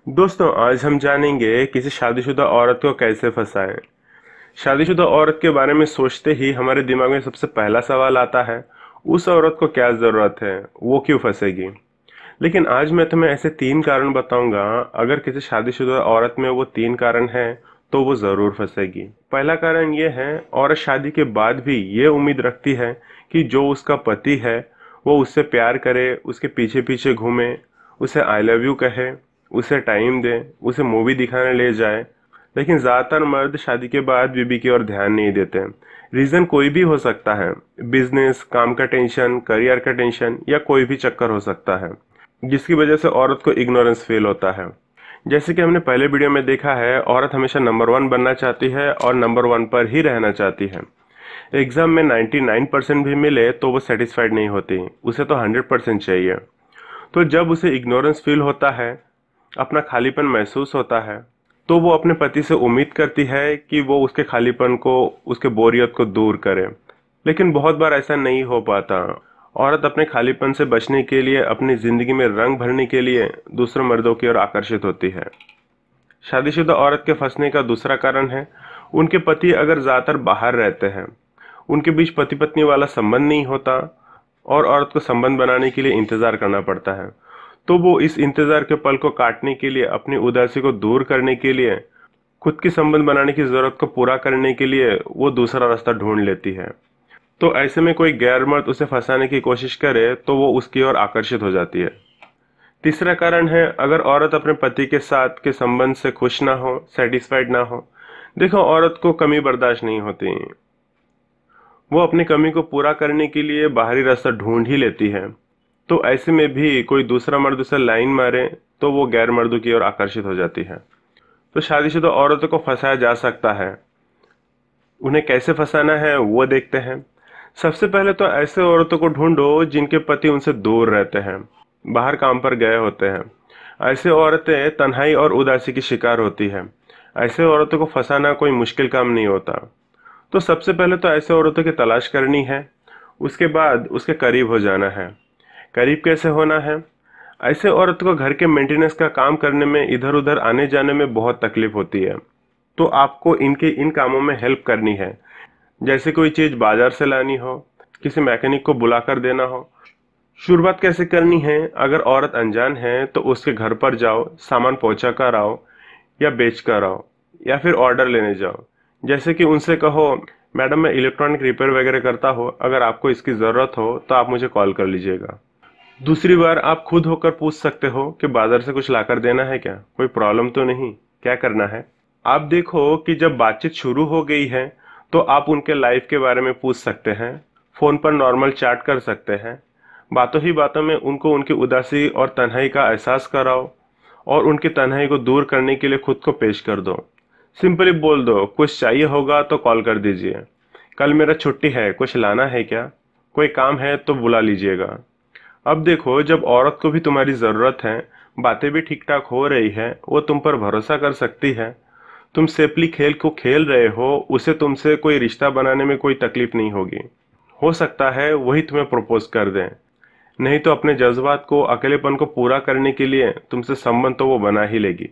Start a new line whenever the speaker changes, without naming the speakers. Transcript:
दोस्तों, आज हम जानेंगे किसी शादीशुदा औरत को कैसे फंसाएं। शादीशुदा औरत के बारे में सोचते ही हमारे दिमाग में सबसे पहला सवाल आता है, उस औरत को क्या ज़रूरत है, वो क्यों फंसेगी। लेकिन आज मैं तुम्हें ऐसे 3 कारण बताऊंगा, अगर किसी शादीशुदा औरत में वो 3 कारण हैं तो वो ज़रूर फंसेगी। पहला कारण ये है, औरत शादी के बाद भी ये उम्मीद रखती है कि जो उसका पति है वो उससे प्यार करे, उसके पीछे पीछे घूमे, उसे आई लव यू कहे, उसे टाइम दे, उसे मूवी दिखाने ले जाए। लेकिन ज़्यादातर मर्द शादी के बाद बीबी की ओर ध्यान नहीं देते। रीज़न कोई भी हो सकता है, बिजनेस, काम का टेंशन, करियर का टेंशन या कोई भी चक्कर हो सकता है, जिसकी वजह से औरत को इग्नोरेंस फील होता है। जैसे कि हमने पहले वीडियो में देखा है, औरत हमेशा नंबर 1 बनना चाहती है और नंबर 1 पर ही रहना चाहती है। एग्जाम में 99% भी मिले तो वो सेटिस्फाइड नहीं होती, उसे तो 100% चाहिए। तो जब उसे इग्नोरेंस फील होता है, अपना खालीपन महसूस होता है, तो वो अपने पति से उम्मीद करती है कि वो उसके खालीपन को, उसके बोरियत को दूर करे। लेकिन बहुत बार ऐसा नहीं हो पाता। औरत अपने खालीपन से बचने के लिए, अपनी जिंदगी में रंग भरने के लिए दूसरे मर्दों की ओर आकर्षित होती है। शादीशुदा औरत के फंसने का दूसरा कारण है, उनके पति अगर ज्यादातर बाहर रहते हैं, उनके बीच पति पत्नी वाला संबंध नहीं होता और औरत को संबंध बनाने के लिए इंतजार करना पड़ता है। तो वो इस इंतजार के पल को काटने के लिए, अपनी उदासी को दूर करने के लिए, खुद की संबंध बनाने की जरूरत को पूरा करने के लिए वो दूसरा रास्ता ढूंढ लेती है। तो ऐसे में कोई गैर मर्द उसे फंसाने की कोशिश करे तो वो उसकी ओर आकर्षित हो जाती है। तीसरा कारण है, अगर औरत अपने पति के साथ के संबंध से खुश ना हो, सेटिस्फाइड ना हो। देखो, औरत को कमी बर्दाश्त नहीं होती, वो अपनी कमी को पूरा करने के लिए बाहरी रास्ता ढूंढ ही लेती है। तो ऐसे में भी कोई दूसरा मर्द उसे लाइन मारे तो वो गैर मर्दों की ओर आकर्षित हो जाती है। तो शादीशुदा औरतों को फंसाया जा सकता है। उन्हें कैसे फंसाना है वो देखते हैं। सबसे पहले तो ऐसे औरतों को ढूंढो जिनके पति उनसे दूर रहते हैं, बाहर काम पर गए होते हैं। ऐसे औरतें तन्हाई और उदासी की शिकार होती हैं। ऐसे औरतों को फंसाना कोई मुश्किल काम नहीं होता। तो सबसे पहले तो ऐसे औरतों की तलाश करनी है, उसके बाद उसके करीब हो जाना है। करीब कैसे होना है? ऐसे औरत को घर के मेंटेनेंस का काम करने में, इधर उधर आने जाने में बहुत तकलीफ होती है। तो आपको इनके इन कामों में हेल्प करनी है। जैसे कोई चीज बाजार से लानी हो, किसी मैकेनिक को बुलाकर देना हो। शुरुआत कैसे करनी है? अगर औरत अनजान है तो उसके घर पर जाओ, सामान पहुंचा कर आओ या बेच कर आओ, या फिर ऑर्डर लेने जाओ। जैसे कि उनसे कहो, मैडम मैं इलेक्ट्रॉनिक रिपेयर वगैरह करता हूँ, अगर आपको इसकी ज़रूरत हो तो आप मुझे कॉल कर लीजिएगा। दूसरी बार आप खुद होकर पूछ सकते हो कि बाजार से कुछ लाकर देना है क्या, कोई प्रॉब्लम तो नहीं, क्या करना है। आप देखो कि जब बातचीत शुरू हो गई है तो आप उनके लाइफ के बारे में पूछ सकते हैं, फोन पर नॉर्मल चैट कर सकते हैं। बातों ही बातों में उनको उनकी उदासी और तन्हाई का एहसास कराओ और उनकी तन्हाई को दूर करने के लिए खुद को पेश कर दो। सिंपली बोल दो, कुछ चाहिए होगा तो कॉल कर दीजिए, कल मेरा छुट्टी है, कुछ लाना है क्या, कोई काम है तो बुला लीजिएगा। अब देखो, जब औरत को भी तुम्हारी ज़रूरत है, बातें भी ठीक ठाक हो रही है, वो तुम पर भरोसा कर सकती है, तुम सेफली खेल को खेल रहे हो, उसे तुमसे कोई रिश्ता बनाने में कोई तकलीफ नहीं होगी। हो सकता है वही तुम्हें प्रपोज कर दें। नहीं तो अपने जज्बात को, अकेलेपन को पूरा करने के लिए तुमसे संबंध तो वो बना ही लेगी।